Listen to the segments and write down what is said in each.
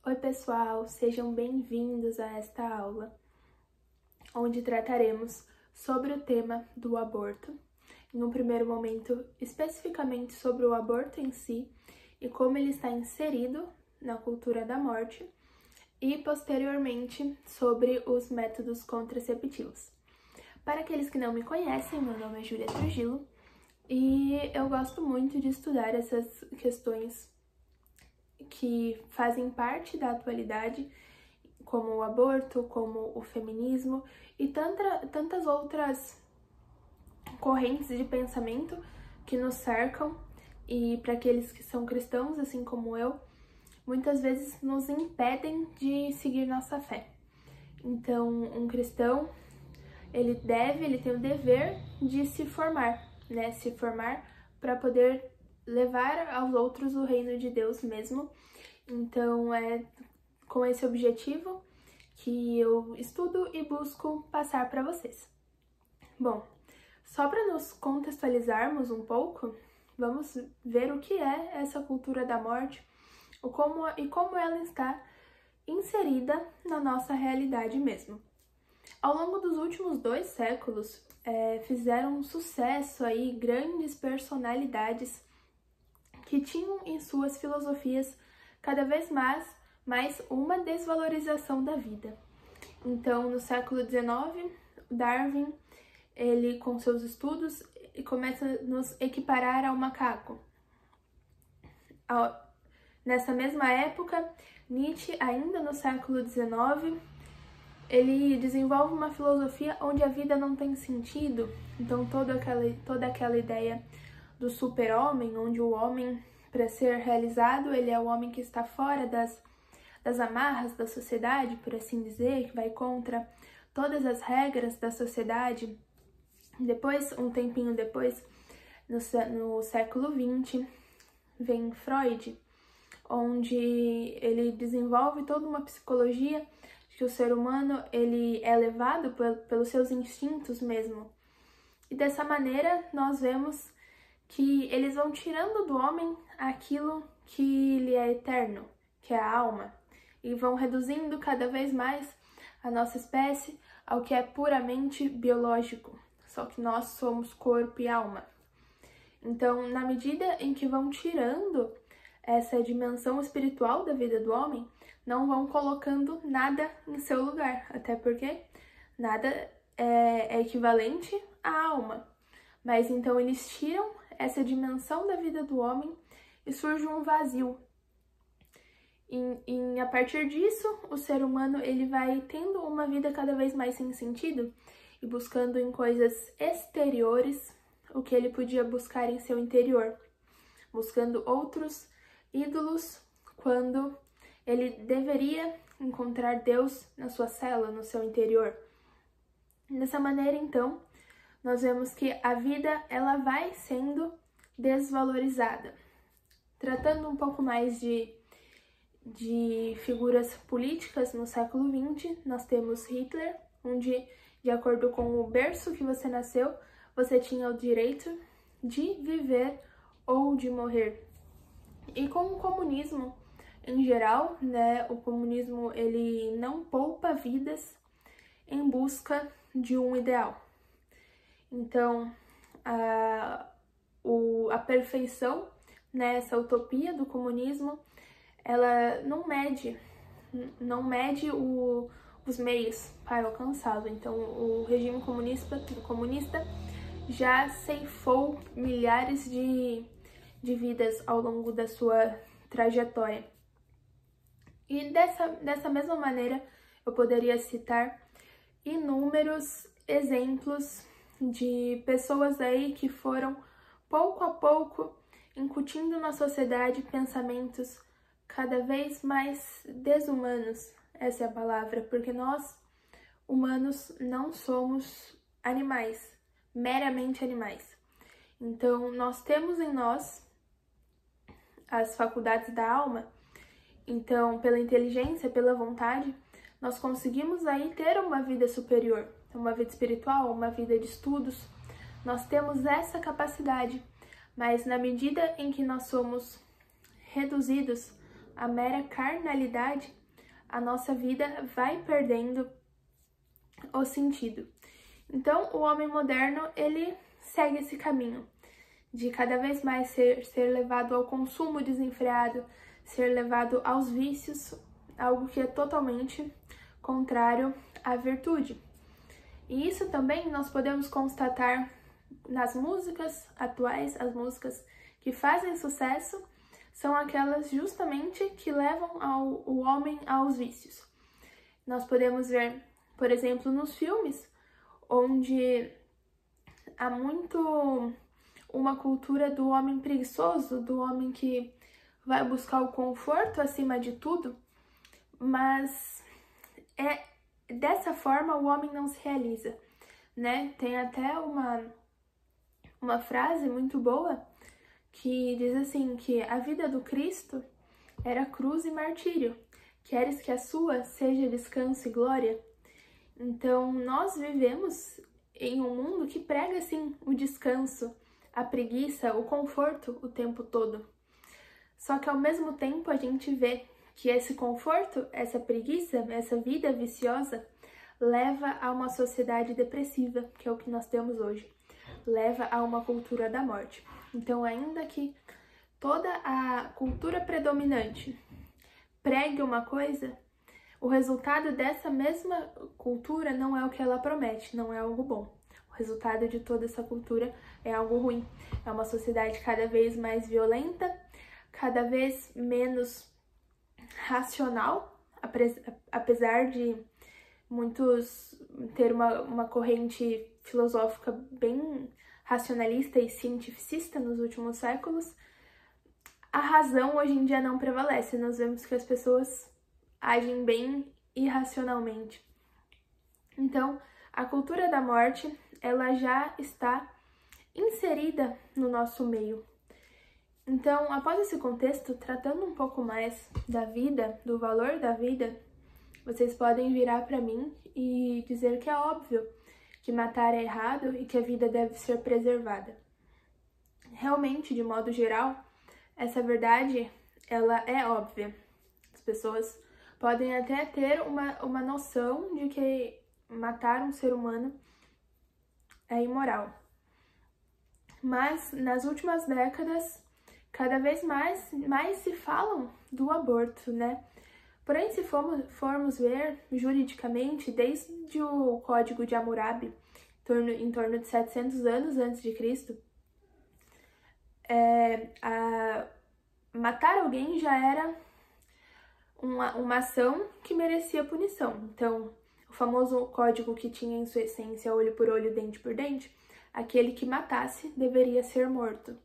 Oi pessoal, sejam bem-vindos a esta aula, onde trataremos sobre o tema do aborto, em um primeiro momento especificamente sobre o aborto em si e como ele está inserido na cultura da morte, e posteriormente sobre os métodos contraceptivos. Para aqueles que não me conhecem, meu nome é Júlia Trujillo e eu gosto muito de estudar essas questões que fazem parte da atualidade, como o aborto, como o feminismo e tantas outras correntes de pensamento que nos cercam e para aqueles que são cristãos, assim como eu, muitas vezes nos impedem de seguir nossa fé. Então, um cristão, ele tem o dever de se formar, né? Se formar para poder levar aos outros o reino de Deus mesmo. Então, é com esse objetivo que eu estudo e busco passar para vocês. Bom, só para nos contextualizarmos um pouco, vamos ver o que é essa cultura da morte e como ela está inserida na nossa realidade mesmo. Ao longo dos últimos 2 séculos, fizeram um sucesso aí grandes personalidades que tinham em suas filosofias cada vez mais uma desvalorização da vida. Então, no século XIX, Darwin, ele com seus estudos, começa a nos equiparar ao macaco. Nessa mesma época, Nietzsche, ainda no século XIX, ele desenvolve uma filosofia onde a vida não tem sentido. Então, toda aquela ideia do super-homem, onde o homem, para ser realizado, ele é o homem que está fora das amarras da sociedade, por assim dizer, que vai contra todas as regras da sociedade. Depois, um tempinho depois, no século XX, vem Freud, onde ele desenvolve toda uma psicologia que o ser humano ele é levado pelos seus instintos mesmo. E dessa maneira nós vemos que eles vão tirando do homem aquilo que lhe é eterno, que é a alma, e vão reduzindo cada vez mais a nossa espécie ao que é puramente biológico, só que nós somos corpo e alma. Então, na medida em que vão tirando essa dimensão espiritual da vida do homem, não vão colocando nada em seu lugar, até porque nada é equivalente à alma. Mas então eles tiram essa dimensão da vida do homem e surge um vazio. E a partir disso, o ser humano ele vai tendo uma vida cada vez mais sem sentido e buscando em coisas exteriores o que ele podia buscar em seu interior, buscando outros ídolos quando ele deveria encontrar Deus na sua cela, no seu interior. Dessa maneira, então, nós vemos que a vida ela vai sendo desvalorizada. Tratando um pouco mais de figuras políticas no século XX, nós temos Hitler, onde, de acordo com o berço que você nasceu, você tinha o direito de viver ou de morrer. E com o comunismo em geral, né, o comunismo ele não poupa vidas em busca de um ideal. Então, a perfeição, né, essa utopia do comunismo, ela não mede os meios para alcançá-lo. Então, o regime comunista já ceifou milhares de vidas ao longo da sua trajetória. E dessa mesma maneira, eu poderia citar inúmeros exemplos de pessoas aí que foram, pouco a pouco, incutindo na sociedade pensamentos cada vez mais desumanos. Essa é a palavra, porque nós, humanos, não somos animais, meramente animais. Então, nós temos em nós as faculdades da alma. Então, pela inteligência, pela vontade, nós conseguimos aí ter uma vida superior, uma vida espiritual, uma vida de estudos. Nós temos essa capacidade, mas na medida em que nós somos reduzidos a mera carnalidade, a nossa vida vai perdendo o sentido. Então, o homem moderno, ele segue esse caminho de cada vez mais ser levado ao consumo desenfreado, ser levado aos vícios, algo que é totalmente contrário à virtude. E isso também nós podemos constatar nas músicas atuais, as músicas que fazem sucesso, são aquelas justamente que levam o homem aos vícios. Nós podemos ver, por exemplo, nos filmes, onde há muito uma cultura do homem preguiçoso, do homem que vai buscar o conforto acima de tudo, mas dessa forma o homem não se realiza, né? Tem até uma frase muito boa que diz assim, que a vida do Cristo era cruz e martírio. Queres que a sua seja descanso e glória? Então, nós vivemos em um mundo que prega, assim, o descanso, a preguiça, o conforto o tempo todo. Só que, ao mesmo tempo, a gente vê que esse conforto, essa preguiça, essa vida viciosa, leva a uma sociedade depressiva, que é o que nós temos hoje. Leva a uma cultura da morte. Então, ainda que toda a cultura predominante pregue uma coisa, o resultado dessa mesma cultura não é o que ela promete, não é algo bom. O resultado de toda essa cultura é algo ruim. É uma sociedade cada vez mais violenta, cada vez menos racional, apesar de muitos ter uma corrente filosófica bem racionalista e cientificista nos últimos séculos, a razão hoje em dia não prevalece. Nós vemos que as pessoas agem bem irracionalmente. Então, a cultura da morte, ela já está inserida no nosso meio. Então, após esse contexto, tratando um pouco mais da vida, do valor da vida, vocês podem virar para mim e dizer que é óbvio que matar é errado e que a vida deve ser preservada. Realmente, de modo geral, essa verdade, ela é óbvia. As pessoas podem até ter uma noção de que matar um ser humano é imoral. Mas, nas últimas décadas, cada vez mais se falam do aborto, né? Porém, se formos ver juridicamente, desde o Código de Hammurabi, em torno de 700 anos antes de Cristo, matar alguém já era uma ação que merecia punição. Então, o famoso código que tinha em sua essência olho por olho, dente por dente, aquele que matasse deveria ser morto.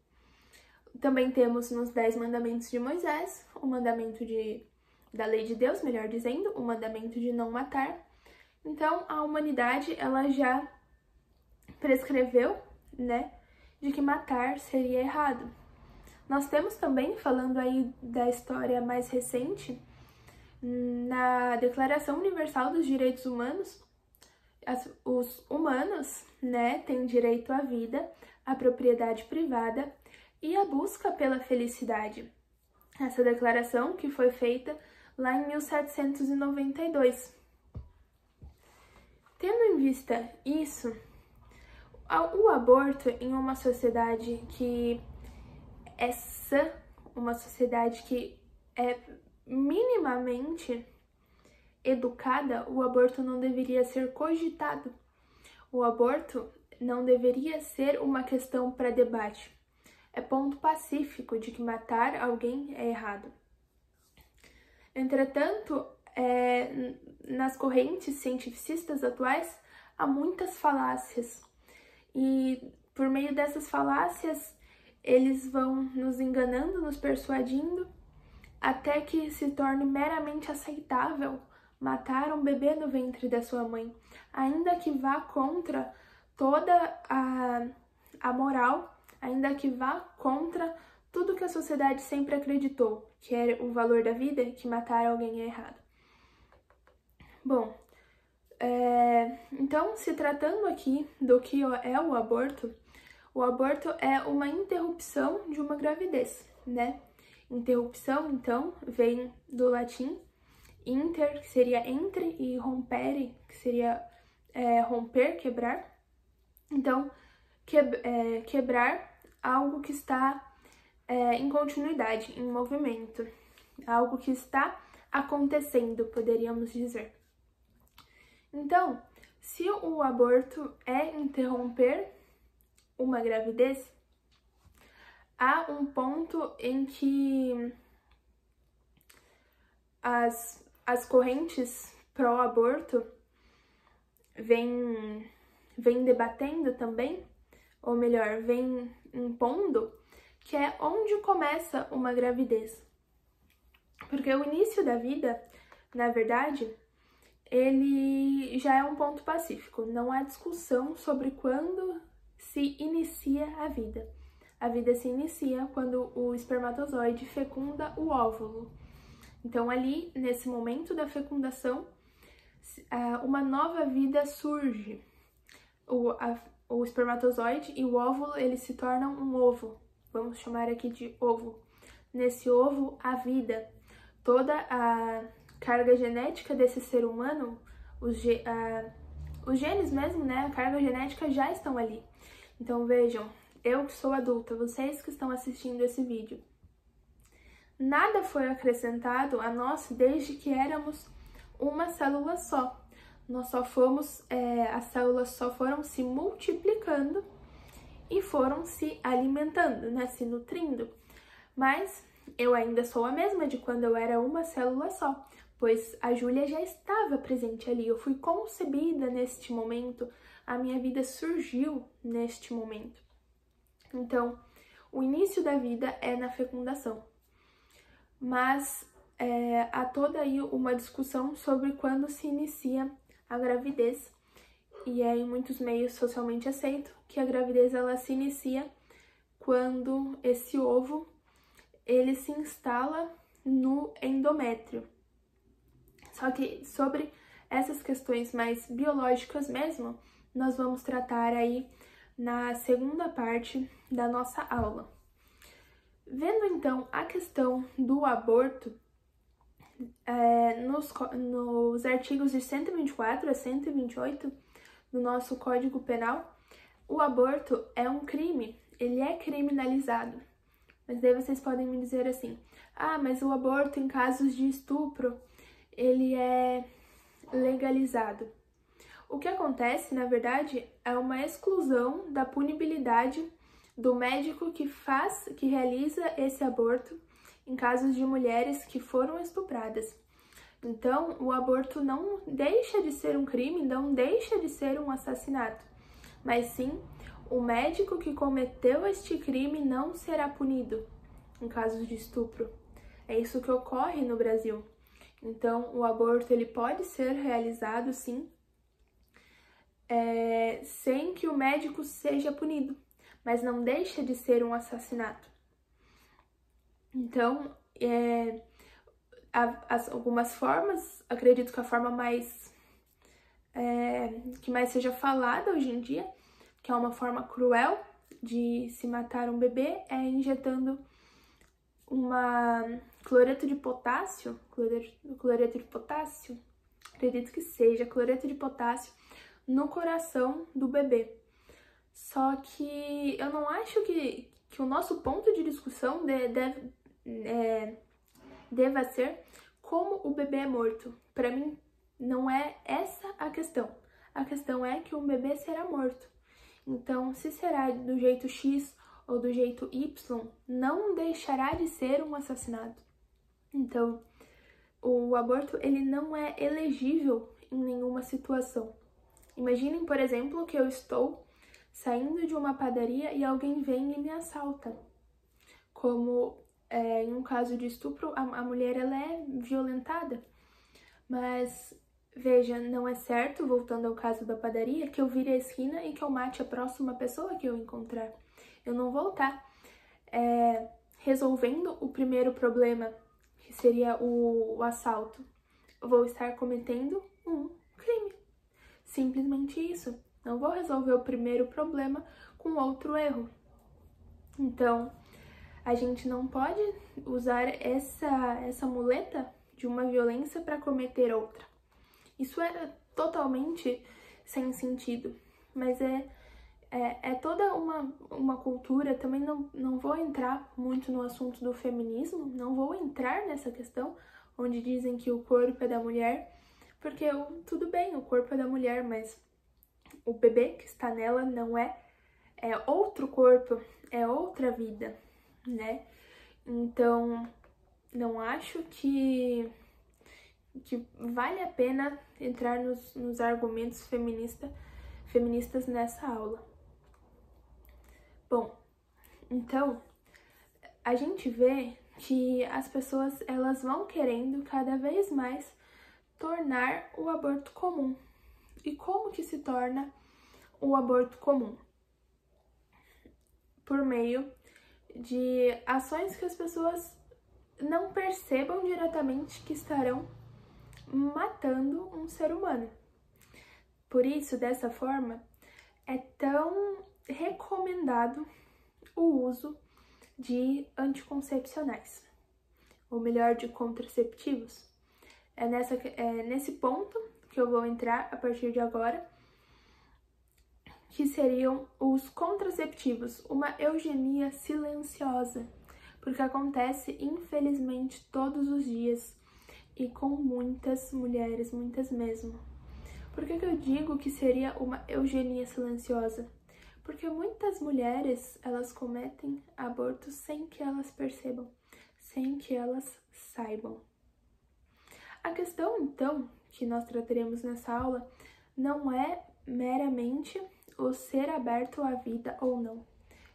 Também temos nos 10 mandamentos de Moisés, o mandamento da lei de Deus, melhor dizendo, o mandamento de não matar. Então, a humanidade, ela já prescreveu, né, de que matar seria errado. Nós temos também, falando aí da história mais recente, na Declaração Universal dos Direitos Humanos, os humanos, né, têm direito à vida, à propriedade privada e à busca pela felicidade. Essa declaração que foi feita lá em 1792. Tendo em vista isso, o aborto em uma sociedade que é sã, uma sociedade que é minimamente educada, o aborto não deveria ser cogitado. O aborto não deveria ser uma questão para debate. É ponto pacífico de que matar alguém é errado. Entretanto, nas correntes cientificistas atuais, há muitas falácias. E por meio dessas falácias, eles vão nos enganando, nos persuadindo, até que se torne meramente aceitável matar um bebê no ventre da sua mãe, ainda que vá contra toda a moral, ainda que vá contra tudo que a sociedade sempre acreditou, que era o valor da vida, que matar alguém é errado. Bom, então, se tratando aqui do que é o aborto é uma interrupção de uma gravidez, né? Interrupção, então, vem do latim inter, que seria entre, e rompere, que seria romper, quebrar. Então, quebrar algo que está em continuidade, em movimento, algo que está acontecendo, poderíamos dizer. Então, se o aborto é interromper uma gravidez, há um ponto em que as correntes pró-aborto vêm debatendo também, ou melhor, vêm impondo, que é onde começa uma gravidez. Porque o início da vida, na verdade, ele já é um ponto pacífico. Não há discussão sobre quando se inicia a vida. A vida se inicia quando o espermatozoide fecunda o óvulo. Então, ali, nesse momento da fecundação, uma nova vida surge. O espermatozoide e o óvulo, eles se tornam um ovo. Vamos chamar aqui de ovo. Nesse ovo, a vida. Toda a carga genética desse ser humano, os genes mesmo, né? A carga genética já estão ali. Então, vejam, eu que sou adulta, vocês que estão assistindo esse vídeo, nada foi acrescentado a nós desde que éramos uma célula só. Nós só fomos, as células só foram se multiplicando e foram se alimentando, né, se nutrindo. Mas eu ainda sou a mesma de quando eu era uma célula só, pois a Júlia já estava presente ali. Eu fui concebida neste momento, a minha vida surgiu neste momento. Então, o início da vida é na fecundação. Mas há toda aí uma discussão sobre quando se inicia a gravidez, e é em muitos meios socialmente aceito que a gravidez ela se inicia quando esse ovo ele se instala no endométrio. Só que sobre essas questões mais biológicas mesmo, nós vamos tratar aí na segunda parte da nossa aula. Vendo então a questão do aborto, nos artigos de 124 a 128 do nosso Código Penal, o aborto é um crime, ele é criminalizado. Mas daí vocês podem me dizer assim, mas o aborto em casos de estupro, ele é legalizado. O que acontece, na verdade, é uma exclusão da punibilidade do médico que realiza esse aborto em casos de mulheres que foram estupradas. Então, o aborto não deixa de ser um crime, não deixa de ser um assassinato, mas sim, o médico que cometeu este crime não será punido em casos de estupro. É isso que ocorre no Brasil. Então, o aborto ele pode ser realizado, sim, sem que o médico seja punido, mas não deixa de ser um assassinato. Então, algumas formas, acredito que a forma que mais seja falada hoje em dia, que é uma forma cruel de se matar um bebê, é injetando cloreto de potássio, acredito que seja cloreto de potássio, no coração do bebê. Só que eu não acho que o nosso ponto de discussão deva ser como o bebê é morto. Para mim, não é essa a questão. A questão é que um bebê será morto. Então, se será do jeito X ou do jeito Y, não deixará de ser um assassinato. Então, o aborto ele não é elegível em nenhuma situação. Imaginem, por exemplo, que eu estou saindo de uma padaria e alguém vem e me assalta. Como em um caso de estupro, a mulher ela é violentada. Mas, veja, não é certo, voltando ao caso da padaria, que eu vire a esquina e que eu mate a próxima pessoa que eu encontrar. Eu não vou estar resolvendo o primeiro problema, que seria o assalto. Eu vou estar cometendo um crime. Simplesmente isso. Não vou resolver o primeiro problema com outro erro. Então, A gente não pode usar essa muleta de uma violência para cometer outra. Isso é totalmente sem sentido, mas é toda uma cultura. Também não vou entrar muito no assunto do feminismo, não vou entrar nessa questão onde dizem que o corpo é da mulher, porque tudo bem, o corpo é da mulher, mas o bebê que está nela não é outro corpo, é outra vida, né? Então, não acho que vale a pena entrar nos argumentos feministas nessa aula. Bom, então, a gente vê que as pessoas elas vão querendo cada vez mais tornar o aborto comum. E como que se torna o aborto comum? Por meio de ações que as pessoas não percebam diretamente que estarão matando um ser humano. Por isso, dessa forma, é tão recomendado o uso de anticoncepcionais, ou melhor, de contraceptivos. É nesse ponto que eu vou entrar a partir de agora, que seriam os contraceptivos, uma eugenia silenciosa, porque acontece, infelizmente, todos os dias e com muitas mulheres, muitas mesmo. Por que eu digo que seria uma eugenia silenciosa? Porque muitas mulheres, elas cometem abortos sem que elas percebam, sem que elas saibam. A questão, então, que nós trataremos nessa aula não é meramente o ser aberto à vida ou não.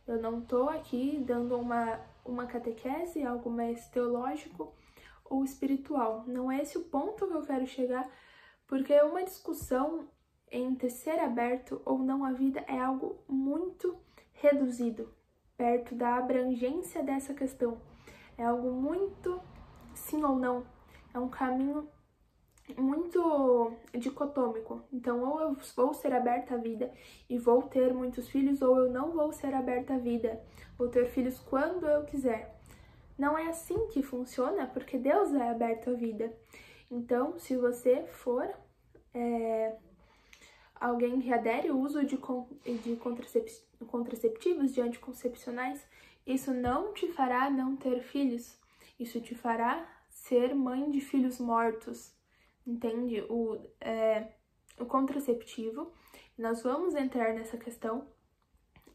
Eu não estou aqui dando uma catequese, algo mais teológico ou espiritual. Não é esse o ponto que eu quero chegar, porque uma discussão entre ser aberto ou não à vida é algo muito reduzido, perto da abrangência dessa questão. É algo muito sim ou não. É um caminho muito dicotômico. Então, ou eu vou ser aberta à vida e vou ter muitos filhos, ou eu não vou ser aberta à vida, vou ter filhos quando eu quiser. Não é assim que funciona, porque Deus é aberto à vida. Então, se você for alguém que adere ao uso de contraceptivos, de anticoncepcionais, isso não te fará não ter filhos. Isso te fará ser mãe de filhos mortos. Entende? O contraceptivo, nós vamos entrar nessa questão,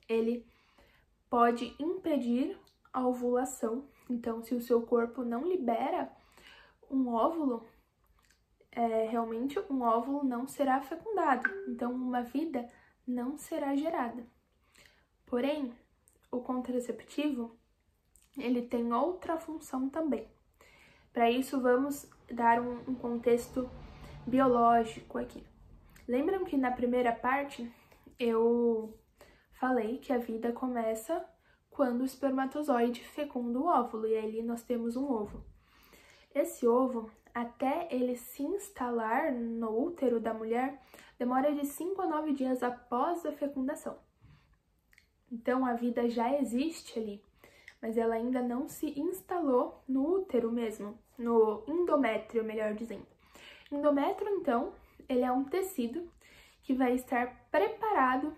ele pode impedir a ovulação. Então, se o seu corpo não libera um óvulo, realmente um óvulo não será fecundado. Então, uma vida não será gerada. Porém, o contraceptivo, ele tem outra função também. Para isso, vamos dar um contexto biológico aqui. Lembram que na primeira parte eu falei que a vida começa quando o espermatozoide fecunda o óvulo, e ali nós temos um ovo. Esse ovo, até ele se instalar no útero da mulher, demora de 5 a 9 dias após a fecundação. Então, a vida já existe ali, mas ela ainda não se instalou no útero mesmo, no endométrio, melhor dizendo. Endométrio, então, ele é um tecido que vai estar preparado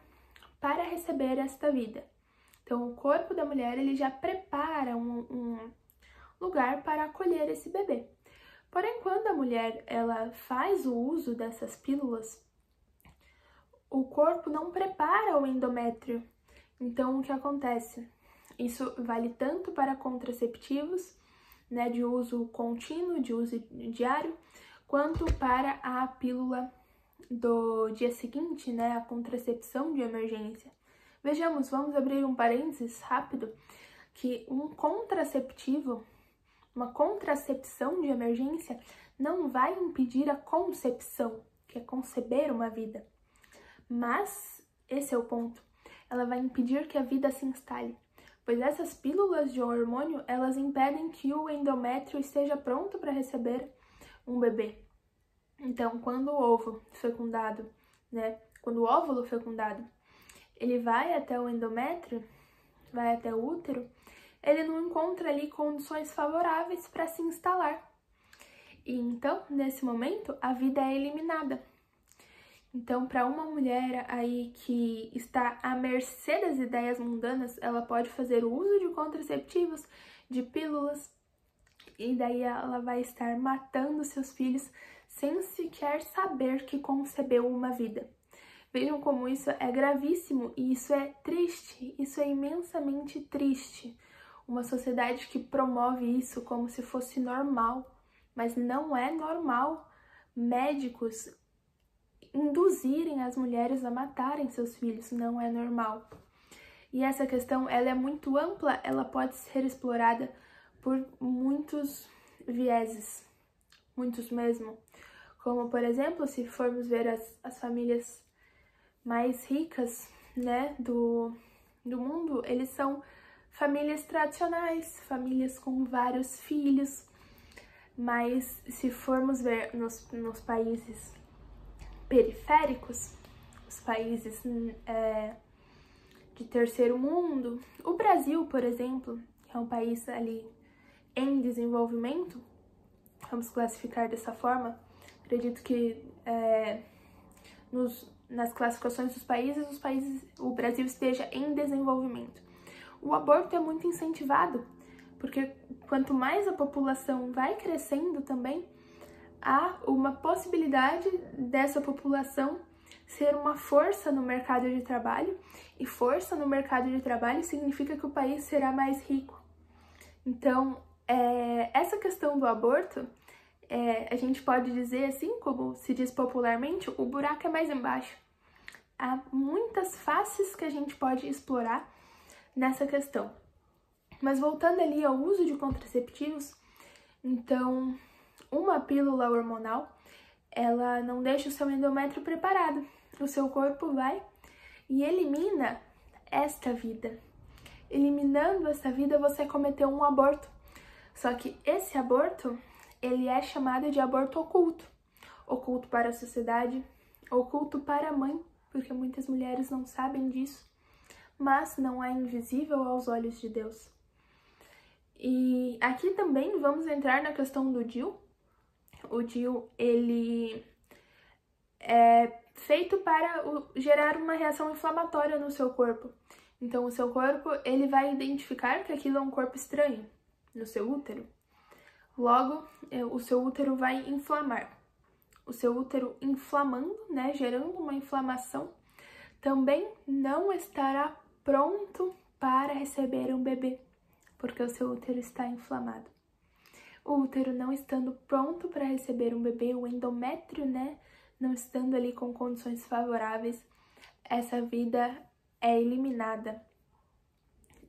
para receber esta vida. Então, o corpo da mulher, ele já prepara um lugar para acolher esse bebê. Porém, quando a mulher ela faz o uso dessas pílulas, o corpo não prepara o endométrio. Então, o que acontece? Isso vale tanto para contraceptivos, né, de uso contínuo, de uso diário, quanto para a pílula do dia seguinte, né, a contracepção de emergência. Vejamos, vamos abrir um parênteses rápido, que um contraceptivo, uma contracepção de emergência, não vai impedir a concepção, que é conceber uma vida. Mas, esse é o ponto, ela vai impedir que a vida se instale. Pois essas pílulas de hormônio, elas impedem que o endométrio esteja pronto para receber um bebê. Então, quando o ovo fecundado, né, quando o óvulo fecundado, ele vai até o endométrio, vai até o útero, ele não encontra ali condições favoráveis para se instalar. E então, nesse momento, a vida é eliminada. Então, para uma mulher aí que está à mercê das ideias mundanas, ela pode fazer o uso de contraceptivos, de pílulas, e daí ela vai estar matando seus filhos sem sequer saber que concebeu uma vida. Vejam como isso é gravíssimo e isso é triste, isso é imensamente triste. Uma sociedade que promove isso como se fosse normal, mas não é normal médicos induzirem as mulheres a matarem seus filhos, não é normal. E essa questão, ela é muito ampla, ela pode ser explorada por muitos vieses, muitos mesmo. Como, por exemplo, se formos ver as famílias mais ricas, né, do mundo, eles são famílias tradicionais, famílias com vários filhos. Mas se formos ver nos países periféricos, os países de terceiro mundo, o Brasil, por exemplo, que é um país ali em desenvolvimento, vamos classificar dessa forma, acredito que nas classificações dos países, o Brasil esteja em desenvolvimento. O aborto é muito incentivado, porque quanto mais a população vai crescendo também, há uma possibilidade dessa população ser uma força no mercado de trabalho, e força no mercado de trabalho significa que o país será mais rico. Então, essa questão do aborto, a gente pode dizer assim, como se diz popularmente, o buraco é mais embaixo. Há muitas faces que a gente pode explorar nessa questão. Mas voltando ali ao uso de contraceptivos, então, uma pílula hormonal, ela não deixa o seu endométrio preparado. O seu corpo vai e elimina esta vida. Eliminando essa vida, você cometeu um aborto. Só que esse aborto, ele é chamado de aborto oculto. Oculto para a sociedade, oculto para a mãe, porque muitas mulheres não sabem disso, mas não é invisível aos olhos de Deus. E aqui também vamos entrar na questão do DIU. O DIU, ele é feito para gerar uma reação inflamatória no seu corpo. Então, o seu corpo, ele vai identificar que aquilo é um corpo estranho no seu útero. Logo, o seu útero vai inflamar. O seu útero inflamando, né, gerando uma inflamação, também não estará pronto para receber um bebê, porque o seu útero está inflamado. O útero não estando pronto para receber um bebê, o endométrio, né, não estando ali com condições favoráveis, essa vida é eliminada.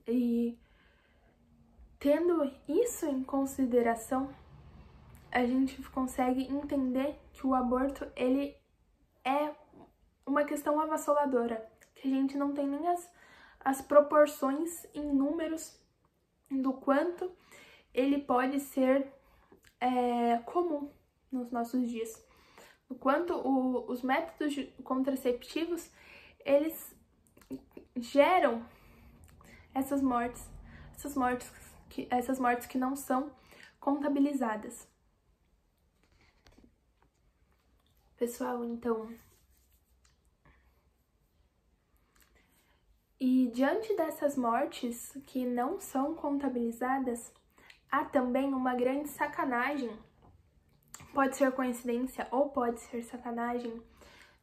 E tendo isso em consideração, a gente consegue entender que o aborto, ele é uma questão avassaladora, que a gente não tem nem as proporções em números do quanto ele pode ser comum nos nossos dias. O quanto os métodos contraceptivos, eles geram essas mortes que não são contabilizadas. Pessoal, então, e diante dessas mortes que não são contabilizadas, há também uma grande sacanagem, pode ser coincidência ou pode ser sacanagem,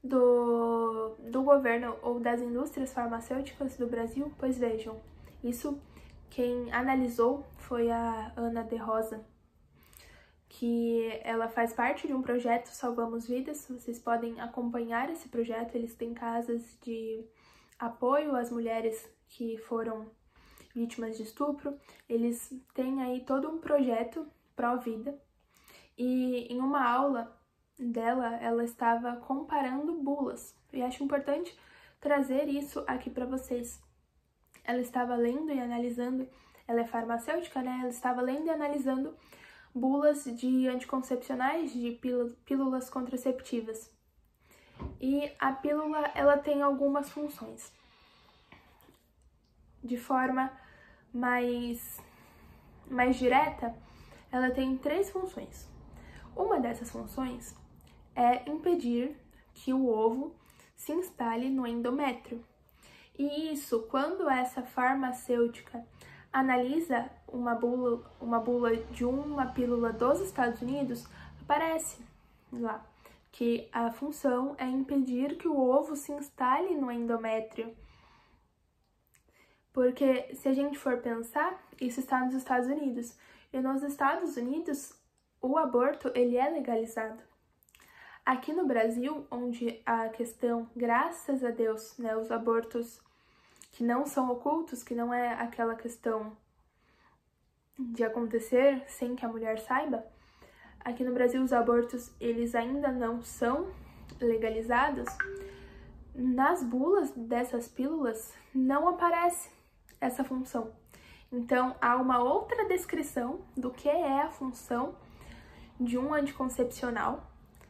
do governo ou das indústrias farmacêuticas do Brasil, pois vejam, isso quem analisou foi a Ana de Rosa, que ela faz parte de um projeto Salvamos Vidas. Vocês podem acompanhar esse projeto, eles têm casas de apoio às mulheres que foram vítimas de estupro, eles têm aí todo um projeto pró-vida, e em uma aula dela, ela estava comparando bulas, e acho importante trazer isso aqui para vocês. Ela estava lendo e analisando, ela é farmacêutica, né? Ela estava lendo e analisando bulas de anticoncepcionais, de pílulas contraceptivas. E a pílula, ela tem algumas funções. De forma mais direta, ela tem 3 funções. Uma dessas funções é impedir que o ovo se instale no endométrio. E isso, quando essa farmacêutica analisa uma bula de uma pílula dos Estados Unidos, aparece lá que a função é impedir que o ovo se instale no endométrio. Porque se a gente for pensar, isso está nos Estados Unidos. E nos Estados Unidos, o aborto, ele é legalizado. Aqui no Brasil, onde a questão, graças a Deus, né, os abortos que não são ocultos, que não é aquela questão de acontecer sem que a mulher saiba, aqui no Brasil os abortos, eles ainda não são legalizados. Nas bulas dessas pílulas não aparece essa função. Então, há uma outra descrição do que é a função de um anticoncepcional,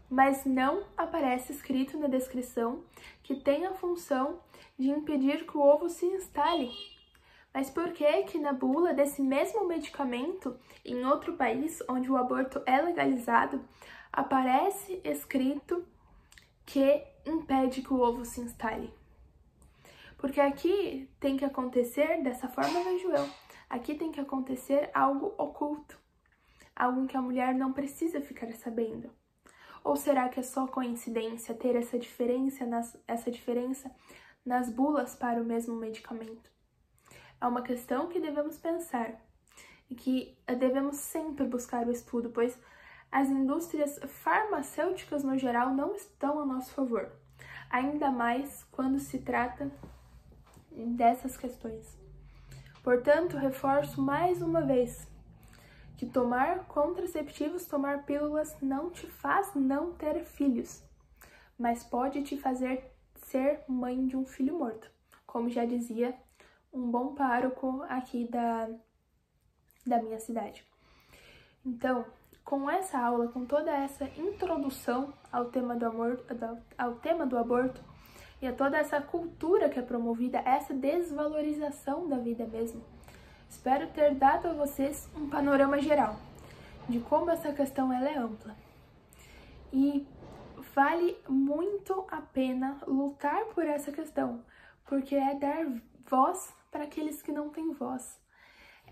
mas não aparece escrito na descrição que tem a função de impedir que o ovo se instale. Mas por que que na bula desse mesmo medicamento, em outro país onde o aborto é legalizado, aparece escrito que impede que o ovo se instale? Porque aqui tem que acontecer dessa forma, vejo eu. Aqui tem que acontecer algo oculto, algo que a mulher não precisa ficar sabendo. Ou será que é só coincidência ter essa diferença nas bulas para o mesmo medicamento? É uma questão que devemos pensar e que devemos sempre buscar o estudo, pois as indústrias farmacêuticas no geral não estão a nosso favor, ainda mais quando se trata dessas questões. Portanto, reforço mais uma vez que tomar contraceptivos, tomar pílulas não te faz não ter filhos, mas pode te fazer ser mãe de um filho morto, como já dizia um bom pároco aqui da minha cidade. Então, com essa aula, com toda essa introdução ao tema do aborto e a toda essa cultura que é promovida, essa desvalorização da vida mesmo, espero ter dado a vocês um panorama geral de como essa questão ela é ampla. E vale muito a pena lutar por essa questão, porque é dar voz para aqueles que não têm voz,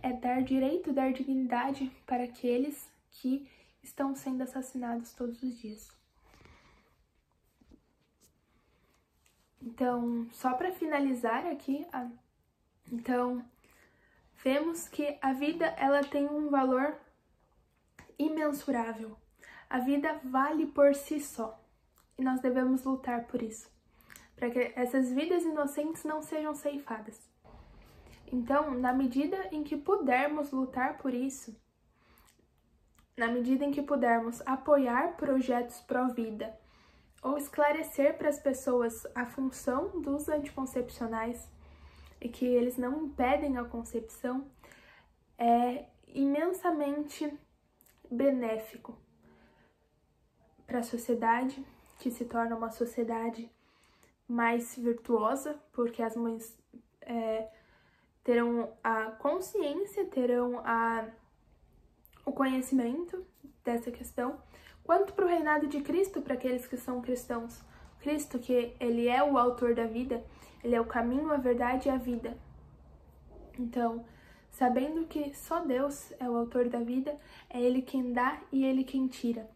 é dar direito, dar dignidade para aqueles que estão sendo assassinados todos os dias. Então, só para finalizar aqui, vemos que a vida ela tem um valor imensurável. A vida vale por si só e nós devemos lutar por isso, para que essas vidas inocentes não sejam ceifadas. Então, na medida em que pudermos lutar por isso, na medida em que pudermos apoiar projetos pró-vida ou esclarecer para as pessoas a função dos anticoncepcionais e que eles não impedem a concepção, é imensamente benéfico para a sociedade, que se torna uma sociedade mais virtuosa, porque as mães terão a consciência, terão o conhecimento dessa questão, quanto para o reinado de Cristo, para aqueles que são cristãos. Cristo, que ele é o autor da vida, ele é o caminho, a verdade e a vida. Então, sabendo que só Deus é o autor da vida, é ele quem dá e ele quem tira.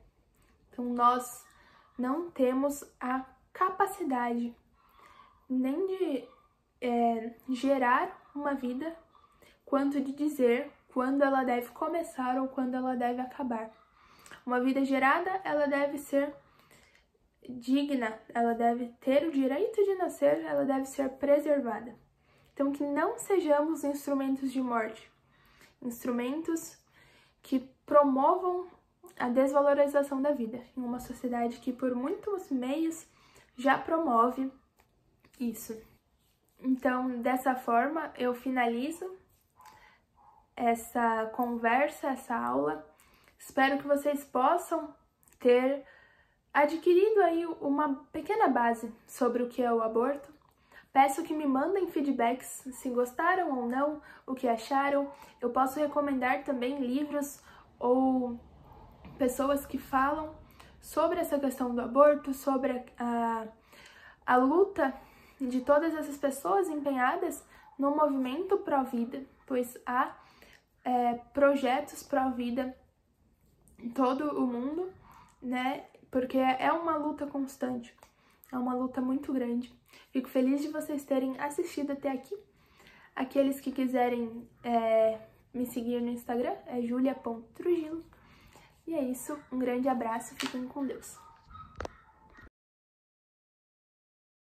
Então, nós não temos a capacidade nem de gerar uma vida, quanto de dizer quando ela deve começar ou quando ela deve acabar. Uma vida gerada, ela deve ser digna, ela deve ter o direito de nascer, ela deve ser preservada. Então, que não sejamos instrumentos de morte, instrumentos que promovam a desvalorização da vida, em uma sociedade que por muitos meios já promove isso. Então, dessa forma, eu finalizo essa conversa, essa aula. Espero que vocês possam ter adquirido aí uma pequena base sobre o que é o aborto, Peço que me mandem feedbacks se gostaram ou não, o que acharam. Eu posso recomendar também livros ou pessoas que falam sobre essa questão do aborto, sobre a luta de todas essas pessoas empenhadas no movimento pró-vida, pois há projetos pró-vida em todo o mundo, né? Porque é uma luta constante, é uma luta muito grande. Fico feliz de vocês terem assistido até aqui. Aqueles que quiserem me seguir no Instagram é julia.trujillo. E é isso, um grande abraço, fiquem com Deus.